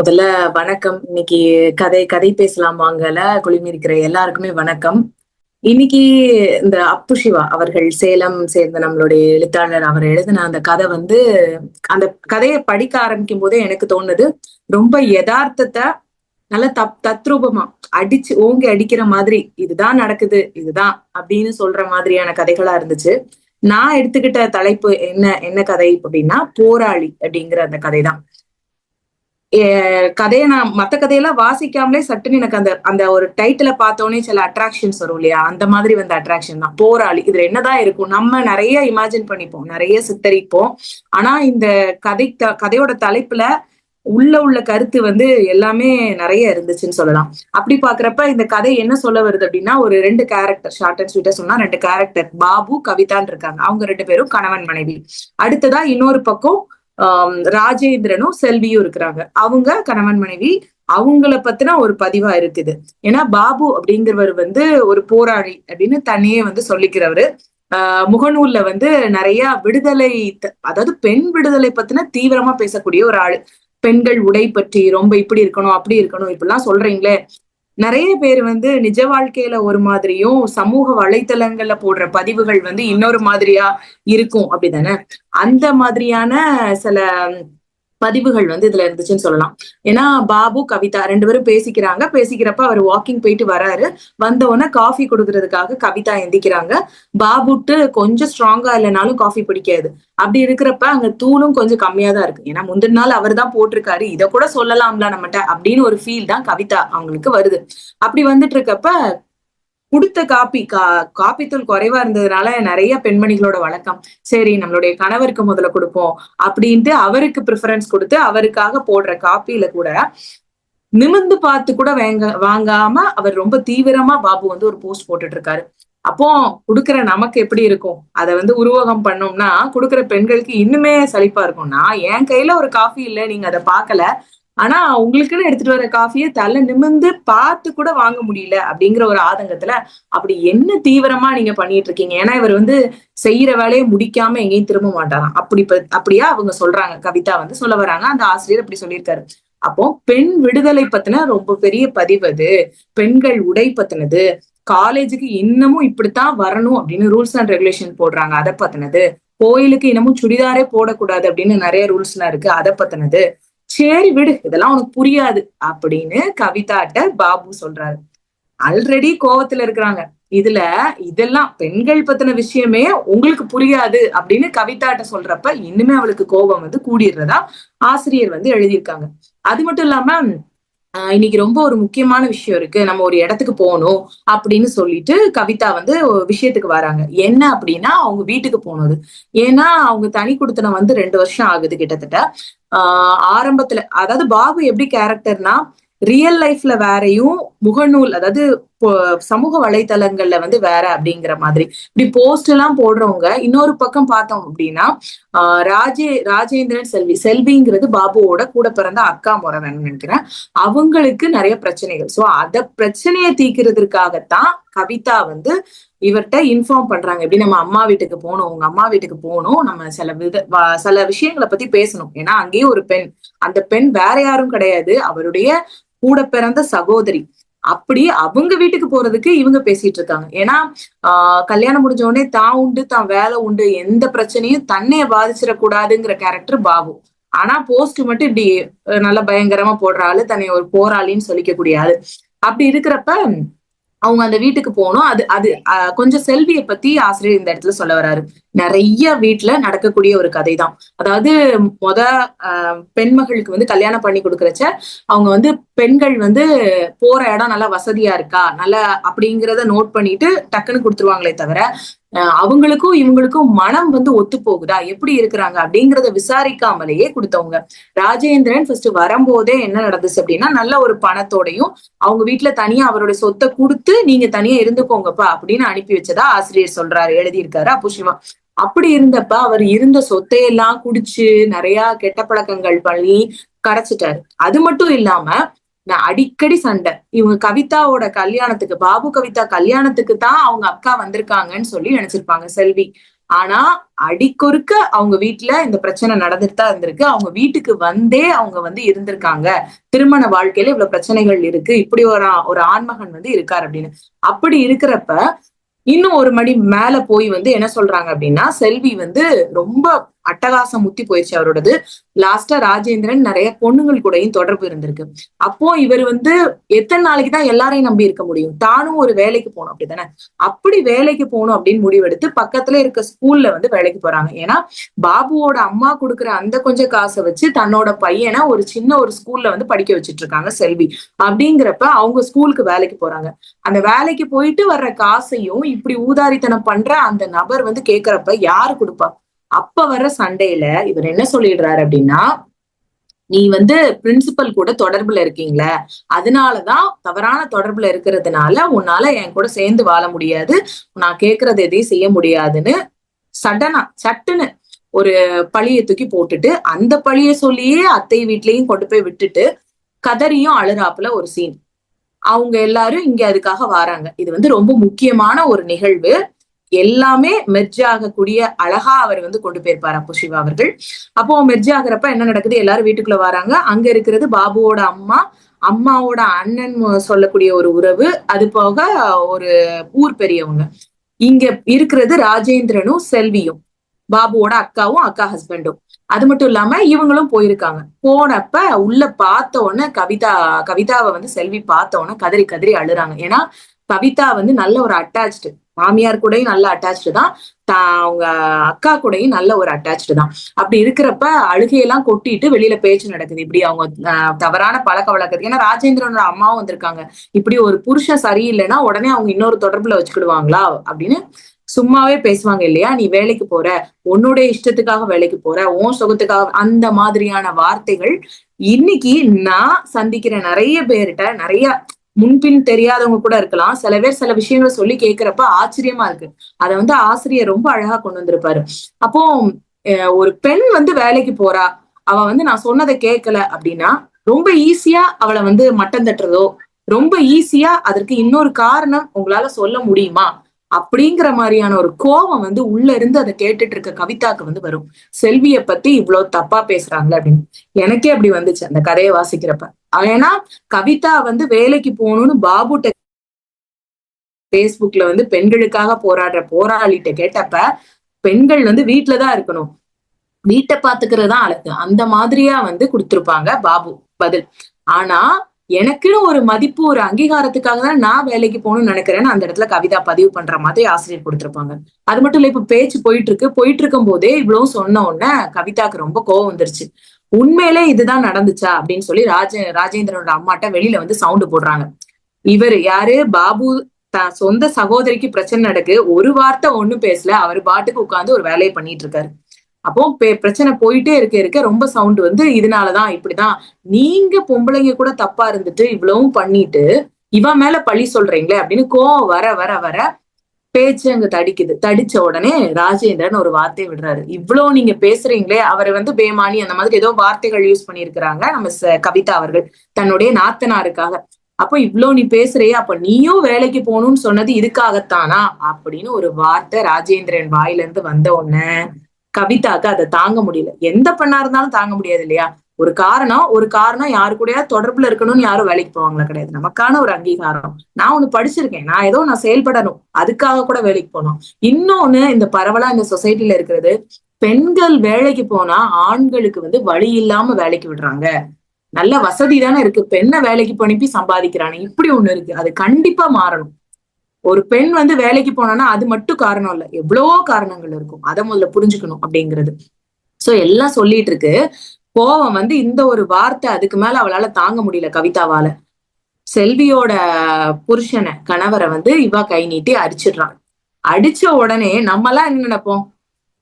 முதல்ல வணக்கம். இன்னைக்கு கதை கதை பேசலாம் வாங்கல குழுமியிருக்கிற எல்லாருக்குமே வணக்கம். இன்னைக்கு இந்த அப்பு சிவா அவர்கள் சேலம் சேர்ந்த நம்மளுடைய எழுத்தாளர் அவர் எழுதின அந்த கதை அந்த கதையை படிக்க ஆரம்பிக்கும் போதே எனக்கு தோணுது, ரொம்ப யதார்த்தத்தை நல்ல தத்ரூபமா அடிச்சு ஓங்கி அடிக்கிற மாதிரி, இதுதான் நடக்குது, இதுதான் அப்படின்னு சொல்ற மாதிரியான கதைகளா இருந்துச்சு. நான் எடுத்துக்கிட்ட தலைப்பு என்ன என்ன கதை அப்படின்னா, போராளி அப்படிங்கிற அந்த கதை தான். கதையை நான் மத்த கதையெல்லாம் வாசிக்காமலே சட்டுன்னு எனக்கு அந்த அந்த ஒரு டைட்டில பார்த்தோன்னே சில அட்ராக்ஷன்ஸ் வரும் இல்லையா, அந்த மாதிரி வந்த அட்ராக்ஷன் தான் போராளி. இதுல என்னதான் இருக்கும், நம்ம நிறைய இமேஜின் பண்ணிப்போம், நிறைய சித்தரிப்போம். ஆனா இந்த கதையோட தலைப்புல உள்ள கருத்து எல்லாமே நிறைய இருந்துச்சுன்னு சொல்லலாம். அப்படி பாக்குறப்ப இந்த கதை என்ன சொல்ல வருது அப்படின்னா, ஒரு ரெண்டு கேரக்டர், ஷார்ட் அண்ட் ஸ்வீட்டா சொன்னா ரெண்டு கேரக்டர், பாபு கவிதான்னு இருக்காங்க. அவங்க ரெண்டு பேரும் கணவன் மனைவி. அடுத்ததா இன்னொரு பக்கம் ராஜேந்திரனும் செல்வியும் இருக்கிறாங்க. அவங்க கணவன் மனைவி. அவங்கள பத்தின ஒரு பதிவா இருக்குது. ஏன்னா பாபு அப்படிங்கிறவர் ஒரு போராளி அப்படின்னு தன்னையே சொல்லிக்கிறவரு. முகநூல்ல நிறைய விடுதலை, அதாவது பெண் விடுதலை பத்தின தீவிரமா பேசக்கூடிய ஒரு ஆளு. பெண்கள் உடை பற்றி ரொம்ப இப்படி இருக்கணும் அப்படி இருக்கணும் இப்படிலாம் சொல்றீங்களே, நிறைய பேர் நிஜ வாழ்க்கையில ஒரு மாதிரியும் சமூக வலைத்தளங்கள்ல போடுற பதிவுகள் இன்னொரு மாதிரியா இருக்கும் அப்படிதானே. அந்த மாதிரியான சில பதிவுகள் இதுல இருந்துச்சுன்னு சொல்லலாம். ஏன்னா பாபு கவிதா ரெண்டு பேரும் பேசிக்கிறப்ப அவர் வாக்கிங் போயிட்டு வராரு. வந்த உடனே காஃபி கொடுக்கறதுக்காக கவிதா எந்திக்கிறாங்க. பாபுட்டு கொஞ்சம் ஸ்ட்ராங்கா இல்லைனாலும் காஃபி பிடிக்காது. அப்படி இருக்கிறப்ப அங்க தூளும் கொஞ்சம் கம்மியா தான் இருக்கு. ஏன்னா முந்தின நாள் அவர் தான் போட்டிருக்காரு, இதை கூட சொல்லலாம்ல நம்மகிட்ட அப்படின்னு ஒரு ஃபீல் தான் கவிதா அவங்களுக்கு வருது. அப்படி வந்துட்டு இருக்கப்ப குடுத்த காப்பி தூள் குறைவா இருந்ததுனால நிறைய பெண்மணிகளோட வழக்கம், சரி நம்மளுடைய கணவருக்கு முதல்ல கொடுப்போம் அப்படின்ட்டு அவருக்கு ப்ரிஃபரன்ஸ் கொடுத்து அவருக்காக போடுற காப்பியில கூட நிமிர்ந்து பார்த்து கூட வாங்காம அவர் ரொம்ப தீவிரமா பாபு ஒரு போஸ்ட் போட்டுட்டு இருக்காரு. அப்போ குடுக்கிற நமக்கு எப்படி இருக்கும், அதை உருவகம் பண்ணோம்னா குடுக்கிற பெண்களுக்கு இன்னுமே சலிப்பா இருக்கும். நான் என் கையில ஒரு காஃபி இல்ல, நீங்க அதை பார்க்கல, ஆனா உங்களுக்குன்னு எடுத்துட்டு வர காஃபியை தலை நிமிர்ந்து பார்த்து கூட வாங்க முடியல அப்படிங்கிற ஒரு ஆதங்கத்துல அப்படி என்ன தீவிரமா நீங்க பண்ணிட்டு இருக்கீங்க. ஏன்னா இவர் செய்யற வேலையை முடிக்காம எங்கேயும் திரும்ப மாட்டாராம். அப்படியா அவங்க சொல்றாங்க, கவிதா சொல்ல வராங்க, அந்த ஆசிரியர் அப்படி சொல்லியிருக்காரு. அப்போ பெண் விடுதலை பத்தின ரொம்ப பெரிய பதிவு அது. பெண்கள் உடை பத்தினது, காலேஜுக்கு இன்னமும் இப்படித்தான் வரணும் அப்படின்னு ரூல்ஸ் அண்ட் ரெகுலேஷன் போடுறாங்க, அதை பத்தினது. கோயிலுக்கு இன்னமும் சுடிதாரே போடக்கூடாது அப்படின்னு நிறைய ரூல்ஸ் எல்லாம் இருக்கு, அதை பத்தினது. சரி விடு, இதெல்லாம் உனக்கு புரியாது அப்படின்னு கவிதாட்ட பாபு சொல்றாரு. ஆல்ரெடி கோவத்துல இருக்கிறாங்க. இதெல்லாம் பெண்கள் பத்தின விஷயமே உங்களுக்கு புரியாது அப்படின்னு கவிதாட்ட சொல்றப்ப இன்னுமே அவளுக்கு கோபம் கூடிடுறதா ஆசிரியர் எழுதியிருக்காங்க. அது மட்டும் இல்லாம இன்னைக்கு ரொம்ப ஒரு முக்கியமான விஷயம் இருக்கு, நம்ம ஒரு இடத்துக்கு போகணும் அப்படின்னு சொல்லிட்டு கவிதா விஷயத்துக்கு வராங்க. என்ன அப்படின்னா அவங்க வீட்டுக்கு போனது. ஏன்னா அவங்க தனி குடித்தனம் 2 வருஷம் ஆகுது கிட்டத்தட்ட. ஆரம்பத்துல அதாவது பாபு எப்படி கேரக்டர்னா ரியல் லைஃப்ல வேறையும், முகநூல் அதாவது சமூக வலைத்தளங்கள்ல வேற அப்படிங்கிற மாதிரி இப்படி போஸ்ட் எல்லாம் போடுறவங்க. இன்னொரு பக்கம் பார்த்தோம் அப்படின்னா ராஜேந்திரன் செல்விங்கிறது பாபுவோட கூட பிறந்த அக்கா முறை வேணும்னு நினைக்கிறேன். அவங்களுக்கு நிறைய பிரச்சனைகள். சோ அத பிரச்சனையை தீர்க்கிறதுக்காகத்தான் கவிதா இவர்கிட்ட இன்ஃபார்ம் பண்றாங்க, எப்படி நம்ம அம்மா வீட்டுக்கு போகணும், உங்க அம்மா வீட்டுக்கு போகணும், நம்ம சில விஷயங்களை பத்தி பேசணும். ஏன்னா அங்கேயும் ஒரு பெண், அந்த பெண் வேற யாரும் கிடையாது, அவருடைய கூட பிறந்த சகோதரி. அப்படி அவங்க வீட்டுக்கு போறதுக்கு இவங்க பேசிட்டு இருக்காங்க. ஏன்னா கல்யாணம் முடிஞ்ச உடனே தான் உண்டு தான் வேலை உண்டு, எந்த பிரச்சனையும் தன்னைய பாதிச்சிடக்கூடாதுங்கிற கேரக்டர் பாபு. ஆனா போஸ்ட் மட்டும் இப்படி நல்லா பயங்கரமா போடுற ஆளு, தன்னை ஒரு போராளின்னு சொல்லிக்கக்கூடிய ஆளு. அப்படி இருக்கிறப்ப அவங்க அந்த வீட்டுக்கு போகணும். அது கொஞ்சம் செல்வியை பத்தி ஆசிரியர் இந்த இடத்துல சொல்ல வர்றாரு. நிறைய வீட்டுல நடக்கக்கூடிய ஒரு கதை தான். அதாவது பெண்மகளுக்கு கல்யாணம் பண்ணி கொடுக்கறச்ச அவங்க பெண்கள் போற இடம் நல்லா வசதியா இருக்கா, நல்லா அப்படிங்கிறத நோட் பண்ணிட்டு டக்குன்னு கொடுத்துருவாங்களே தவிர அவங்களுக்கும் இவங்களுக்கும் மனம் ஒத்து போகுதா, எப்படி இருக்கிறாங்க அப்படிங்கிறத விசாரிக்காமலேயே கொடுத்தவங்க. ராஜேந்திரன் ஃபர்ஸ்ட் வரும்போதே என்ன நடந்துச்சு அப்படின்னா, நல்ல ஒரு பணத்தோடையும் அவங்க வீட்டுல தனியா அவருடைய சொத்தை கொடுத்து நீங்க தனியா இருந்துக்கோங்கப்பா அப்படின்னு அனுப்பி வச்சதா ஆசிரியர் சொல்றாரு, எழுதியிருக்காரு அப்பு சிவா. அப்படி இருந்தப்ப அவர் இருந்த சொத்தையெல்லாம் குடிச்சு நிறைய கெட்ட பழக்கங்கள் பண்ணி கரைச்சிட்டாரு. அது மட்டும் இல்லாம நான் அடிக்கடி சண்டை, இவங்க கவிதாவோட கல்யாணத்துக்கு, பாபு கவிதா கல்யாணத்துக்கு தான் அவங்க அக்கா வந்திருக்காங்கன்னு சொல்லி நினைச்சிருப்பாங்க செல்வி. ஆனா அடிக்கொருக்க அவங்க வீட்டுல இந்த பிரச்சனை நடந்துட்டு தான் இருந்திருக்கு. அவங்க வீட்டுக்கு வந்தே அவங்க வந்து இருந்திருக்காங்க. திருமண வாழ்க்கையில இவ்வளவு பிரச்சனைகள் இருக்கு, இப்படி ஒரு ஆண்மகன் வந்து இருக்காரு அப்படின்னு. அப்படி இருக்கிறப்ப இன்னும் ஒரு மணி மேல போய் வந்து என்ன சொல்றாங்க அப்படின்னா, செல்வி வந்து ரொம்ப அட்டகாசம் முத்தி போயிடுச்சு அவரோடது. லாஸ்டா ராஜேந்திரன் நிறைய பொண்ணுங்கள் கூடயும் தொடர்பு இருந்திருக்கு. அப்போ இவர் வந்து எத்தனை நாளைக்கு தான் எல்லாரையும் நம்பி இருக்க முடியும்? தானும் ஒரு வேலைக்கு போகணும் அப்படித்தானே? அப்படி வேலைக்கு போகணும் அப்படின்னு முடிவெடுத்து பக்கத்துல இருக்க ஸ்கூல்ல வந்து வேலைக்கு போறாங்க. ஏன்னா பாபுவோட அம்மா கொடுக்குற அந்த கொஞ்சம் காசை வச்சு தன்னோட பையனை ஒரு சின்ன ஒரு ஸ்கூல்ல வந்து படிக்க வச்சிட்டு இருக்காங்க செல்வி. அப்படிங்கிறப்ப அவங்க ஸ்கூலுக்கு வேலைக்கு போறாங்க. அந்த வேலைக்கு போயிட்டு வர்ற காசையும் இப்படி ஊதாரித்தனம் பண்ற அந்த நபர் வந்து கேக்குறப்ப யாரு கொடுப்பா? அப்ப வர்ற சண்டையில இவர் என்ன சொல்லிடுறாரு அப்படின்னா, நீ வந்து பிரின்சிபல் கூட தொடர்புல இருக்கீங்கள, அதனாலதான் தவறான தொடர்புல இருக்கிறதுனால உன்னால என் கூட சேர்ந்து வாழ முடியாது, நான் கேக்குறது எதையும் செய்ய முடியாதுன்னு சட்டுன்னு ஒரு பழிய தூக்கி போட்டுட்டு, அந்த பழிய சொல்லியே அத்தை வீட்லயும் கொண்டு போய் விட்டுட்டு கதறியும் அழுறாப்புல ஒரு சீன். அவங்க எல்லாரும் இங்க அதுக்காக வராங்க. இது வந்து ரொம்ப முக்கியமான ஒரு நிகழ்வு. எல்லாமே மெர்ஜ் ஆகக்கூடிய அழகா அவர் வந்து கொண்டு போயிருப்பாரு அப்போ சிவா அவர்கள். அப்போ மெர்ஜ் ஆகுறப்ப என்ன நடக்குது? எல்லாரும் வீட்டுக்குள்ள வராங்க. அங்க இருக்கிறது பாபுவோட அம்மா, அம்மாவோட அண்ணன் சொல்லக்கூடிய ஒரு உறவு, அது போக ஒரு ஊர் பெரியவங்க. இங்க இருக்கிறது ராஜேந்திரனும் செல்வியும், பாபுவோட அக்காவும் அக்கா ஹஸ்பண்டும். அது மட்டும் இல்லாம இவங்களும் போயிருக்காங்க. போனப்ப உள்ள பார்த்த உடனே கவிதாவை வந்து செல்வி பார்த்த உடனே கதறி கதறி அழுறாங்க. ஏன்னா கவிதா வந்து நல்ல ஒரு அட்டாச்டு, மாமியார் கூடயும் நல்ல அட்டாச்டு தான், அவங்க அக்கா கூடயும் நல்ல ஒரு அட்டாச்டு தான். அப்படி இருக்கிறப்ப அழுகையெல்லாம் கொட்டிட்டு வெளியில பேச்சு நடக்குது. இப்படி அவங்க தவறான பழக்க வழக்கத்துக்கு, ஏன்னா ராஜேந்திரனோட அம்மாவும் வந்திருக்காங்க, இப்படி ஒரு புருஷன் சரியில்லைன்னா உடனே அவங்க இன்னொரு தொடர்புல வச்சுக்கிடுவாங்களா அப்படின்னு சும்மாவே பேசுவாங்க இல்லையா? நீ வேலைக்கு போற, உன்னுடைய இஷ்டத்துக்காக வேலைக்கு போற, உன் சுகத்துக்காக, அந்த மாதிரியான வார்த்தைகள் இன்னைக்கு நான் சந்திக்கிற நிறைய பேர்கிட்ட, நிறைய முன்பின் தெரியாதவங்க கூட இருக்கலாம், சில பேர் சில விஷயங்களை சொல்லி கேட்கிறப்ப ஆச்சரியமா இருக்கு. அதை வந்து ஆசிரியர் ரொம்ப அழகா கொண்டு வந்திருப்பாரு. அப்போ ஒரு பெண் வந்து வேலைக்கு போறா, அவ வந்து நான் சொன்னதை கேட்கல அப்படின்னா ரொம்ப ஈஸியா அவளை வந்து மட்டம் தட்டுறதோ, ரொம்ப ஈஸியா அதற்கு இன்னொரு காரணம் உங்களால சொல்ல முடியுமா அப்படிங்கிற மாதிரியான ஒரு கோபம் வந்து உள்ள இருந்து அதை கேட்டுட்டு இருக்க கவிதாக்கு வந்து வரும். செல்விய பத்தி இவ்வளவு தப்பா பேசுறாங்களே அப்படின்னு. எனக்கே அப்படி வந்துச்சு அந்த கதையை வாசிக்கிறப்ப. ஏன்னா கவிதா வந்து வேலைக்கு போகணும்னு பாபுட்ட பேஸ்புக்ல வந்து பெண்களுக்காக போராடுற போராளிட்ட கேட்டப்ப, பெண்கள் வந்து வீட்டுலதான் இருக்கணும், வீட்டை பாத்துக்கிறதுதான் அழகு, அந்த மாதிரியா வந்து கொடுத்திருப்பாங்க பாபு பதில். ஆனா எனக்குன்னு ஒரு மதிப்பு, ஒரு அங்கீகாரத்துக்காக தான் நான் வேலைக்கு போகணும்னு நினைக்கிறேன்னு அந்த இடத்துல கவிதா பதிவு பண்ற மாதிரி ஆசிரியர் கொடுத்திருப்பாங்க. அது மட்டும் இல்ல, இப்ப பேச்சு போயிட்டு இருக்கும் போதே இவ்வளவு சொன்ன உடனே கவிதாக்கு ரொம்ப கோவம் வந்துருச்சு. உண்மையிலே இதுதான் நடந்துச்சா அப்படின்னு சொல்லி ராஜேந்திரனோட அம்மாட்ட வெளியில வந்து சவுண்டு போடுறாங்க. இவரு யாரு? பாபு தான் சொந்த சகோதரிக்கு பிரச்சனை நடக்கு, ஒரு வார்த்தை ஒண்ணும் பேசல, அவரு பாட்டுக்கு உட்கார்ந்து ஒரு வேலையை பண்ணிட்டு இருக்காரு. அப்போ பிரச்சனை போயிட்டே இருக்க ரொம்ப சவுண்ட் வந்து இதனாலதான் இப்படிதான், நீங்க பொம்பளைங்க கூட தப்பா இருந்துட்டு இவ்வளவும் பண்ணிட்டு இவன் மேல பழி சொல்றீங்களே அப்படின்னு கோவம் வர வர வர பேச்சு அங்க தடிக்குது. தடிச்ச உடனே ராஜேந்திரன் ஒரு வார்த்தையை விடுறாரு. இவ்வளவு நீங்க பேசுறீங்களே, அவரை வந்து பேமானி அந்த மாதிரி ஏதோ வார்த்தைகள் யூஸ் பண்ணியிருக்கிறாங்க நம்ம கவிதா அவர்கள் தன்னுடைய நாத்தனாருக்காக. அப்போ இவ்வளவு நீ பேசுறியே, அப்ப நீயும் வேலைக்கு போகணும்னு சொன்னது இதுக்காகத்தானா அப்படின்னு ஒரு வார்த்தை ராஜேந்திரன் வாயில இருந்து வந்த உடனே கவிதாக்கு அதை தாங்க முடியல. எந்த பெண்ணா இருந்தாலும் தாங்க முடியாது இல்லையா? ஒரு காரணம் யாரு கூடயா தொடர்புல இருக்கணும்னு யாரும் வேலைக்கு போவாங்களா? கிடையாது. நமக்கான ஒரு அங்கீகாரம், நான் ஒண்ணு படிச்சிருக்கேன், நான் செயல்படணும், அதுக்காக கூட வேலைக்கு போனோம். இன்னொன்னு, இந்த பரவலா இந்த சொசைட்டில இருக்கிறது, பெண்கள் வேலைக்கு போனா ஆண்களுக்கு வந்து வழி இல்லாம வேலைக்கு விடுறாங்க. நல்ல வசதி தானே இருக்கு, பெண்ணை வேலைக்கு அனுப்பி சம்பாதிக்கிறாங்க, இப்படி ஒண்ணு இருக்கு. அது கண்டிப்பா மாறணும். ஒரு பெண் வந்து வேலைக்கு போனான்னா அது மட்டும் காரணம் இல்ல, எவ்வளவோ காரணங்கள் இருக்கும், அதை முதல்ல புரிஞ்சுக்கணும் அப்படிங்கிறது. சோ எல்லாம் சொல்லிட்டு இருக்கு. கோவம் வந்து இந்த ஒரு வார்த்தை, அதுக்கு மேல அவளால தாங்க முடியல கவிதாவால. செல்வியோட புருஷனை, கணவரை வந்து இவ கை நீட்டி அடிச்சிடுறான். அடிச்ச உடனே நம்ம எல்லாம் என்ன நினைப்போம்?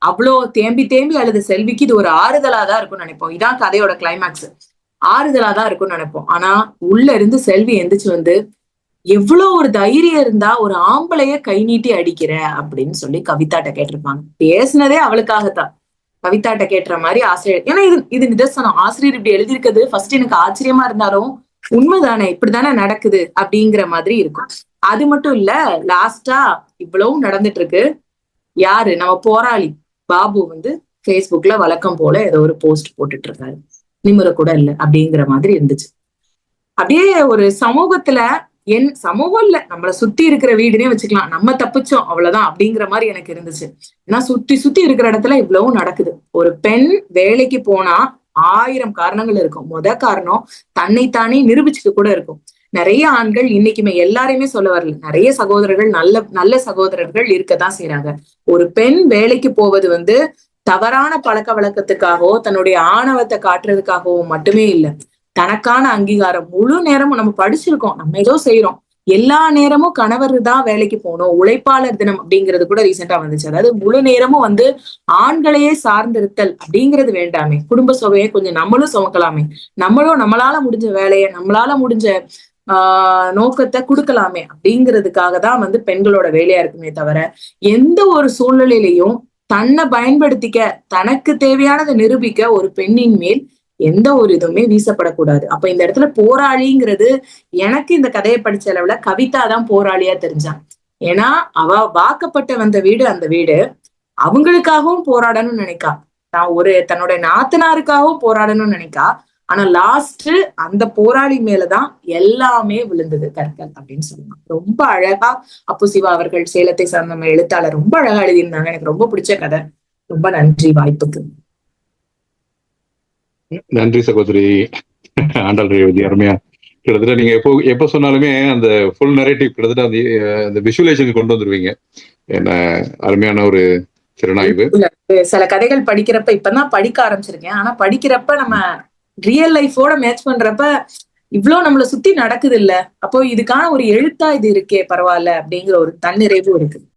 அவ்வளோ தேம்பி தேம்பி அழுது செல்விக்கு இது ஒரு ஆறுதலாதான் இருக்கும்னு நினைப்போம். இதான் கதையோட கிளைமேக்ஸ். ஆறுதலாதான் இருக்கும்னு நினைப்போம். ஆனா உள்ள இருந்து செல்வி எந்திரிச்சு வந்து, எவ்வளவு ஒரு தைரியம் இருந்தா ஒரு ஆம்பளைய கை நீட்டி அடிக்கிற அப்படின்னு சொல்லி கவிதாட்ட கேட்டிருப்பாங்க. பேசுனதே அவளுக்காகத்தான். கவிதாட்ட கேட்டுற மாதிரி ஆசிரியர், ஏன்னா இது நிதர்சனம். ஆசிரியர் இப்படி எழுதியிருக்கிறது ஃபர்ஸ்ட் எனக்கு ஆச்சரியமா இருந்தாலும் உண்மைதானே, இப்படித்தானே நடக்குது அப்படிங்கிற மாதிரி இருக்கும். அது மட்டும் இல்ல, லாஸ்டா இவ்வளவும் நடந்துட்டு இருக்கு. யாரு நம்ம போராளி பாபு வந்து Facebookல வழக்கம் போல ஏதோ ஒரு போஸ்ட் போட்டுட்டு இருக்காரு, நிமிர கூட இல்ல அப்படிங்கிற மாதிரி இருந்துச்சு. அப்படியே ஒரு சமூகத்துல சமூகம் இல்ல, நம்மள சுத்தி இருக்கிற வீடுனே வச்சுக்கலாம், நம்ம தப்பிச்சோம் அவ்வளவுதான் அப்படிங்கிற மாதிரி எனக்கு இருந்துச்சு. ஏன்னா சுத்தி சுத்தி இருக்கிற இடத்துல இவ்வளவும் நடக்குது. ஒரு பெண் வேலைக்கு போனா 1000 காரணங்கள் இருக்கும். காரணம் தன்னைத்தானே நிரூபிச்சுட்டு கூட இருக்கும். நிறைய ஆண்கள் இன்னைக்குமே, எல்லாரையுமே சொல்ல வரல, நிறைய சகோதரர்கள், நல்ல நல்ல சகோதரர்கள் இருக்கதான் செய்யறாங்க. ஒரு பெண் வேலைக்கு போவது வந்து தவறான பழக்க வழக்கத்துக்காகவோ தன்னுடைய ஆணவத்தை காட்டுறதுக்காகவோ மட்டுமே இல்லை. தனக்கான அங்கீகாரம். முழு நேரமும் நம்ம படிச்சிருக்கோம், நம்ம ஏதோ செய்யறோம், எல்லா நேரமும் கணவர் தான் வேலைக்கு போகணும். உழைப்பாளர் தினம் அப்படிங்கிறது கூட ரீசெண்டா வந்துச்சு. அதாவது முழு நேரமும் வந்து ஆண்களையே சார்ந்திருத்தல் அப்படிங்கிறது வேண்டாமே, குடும்ப சுமையை கொஞ்சம் நம்மளும் சுமக்கலாமே, நம்மளும் நம்மளால முடிஞ்ச வேலையை, நம்மளால முடிஞ்ச நோக்கத்தை கொடுக்கலாமே அப்படிங்கிறதுக்காக தான் வந்து பெண்களோட வேலையா இருக்குமே தவிர, எந்த ஒரு சூழ்நிலையிலையும் தன்னை பயன்படுத்திக்க, தனக்கு தேவையானதை நிரூபிக்க ஒரு பெண்ணின் மேல் எந்த ஒரு இதுவுமே வீசப்படக்கூடாது. அப்ப இந்த இடத்துல போராளிங்கிறது, எனக்கு இந்த கதையை படிச்ச அளவுல கவிதா தான் போராளியா தெரிஞ்சான். ஏன்னா அவ வாக்கப்பட்ட வந்த வீடு, அந்த வீடு அவங்களுக்காகவும் போராடணும்னு நினைக்கா, நான் ஒரு தன்னுடைய நாத்தனாருக்காகவும் போராடணும்னு நினைக்கா. ஆனா லாஸ்ட் அந்த போராளி மேலதான் எல்லாமே விழுந்தது, கற்கள் அப்படின்னு சொல்லலாம். ரொம்ப அழகா அப்பு சிவா அவர்கள், சேலத்தை சார்ந்த எழுத்தாளர், ரொம்ப அழகா எழுதியிருந்தாங்க. எனக்கு ரொம்ப பிடிச்ச கதை. ரொம்ப நன்றி வாய்ப்புக்கு. நன்றி சகோதரி ஆண்டாள் ரேவதி, அருமையா. கிட்டத்தட்ட நீங்க எப்போ சொன்னாலுமே அந்த ஃபுல் நரேட்டிவ் கிட்டத்தட்ட அந்த விஷுவலைசேஷன் கொண்டு வந்துருவீங்க. என்ன அருமையான ஒரு திறனாய்வு. சில கதைகள் படிக்கிறப்ப, இப்பதான் படிக்க ஆரம்பிச்சிருக்கேன், ஆனா படிக்கிறப்ப நம்ம ரியல் லைஃபோட மேட்ச் பண்றப்ப இவ்வளவு நம்மள சுத்தி நடக்குது இல்ல, அப்போ இதுக்கான ஒரு எழுத்தா இது இருக்கே பரவாயில்ல அப்படிங்கிற ஒரு தன்னிறைவு இருக்கு.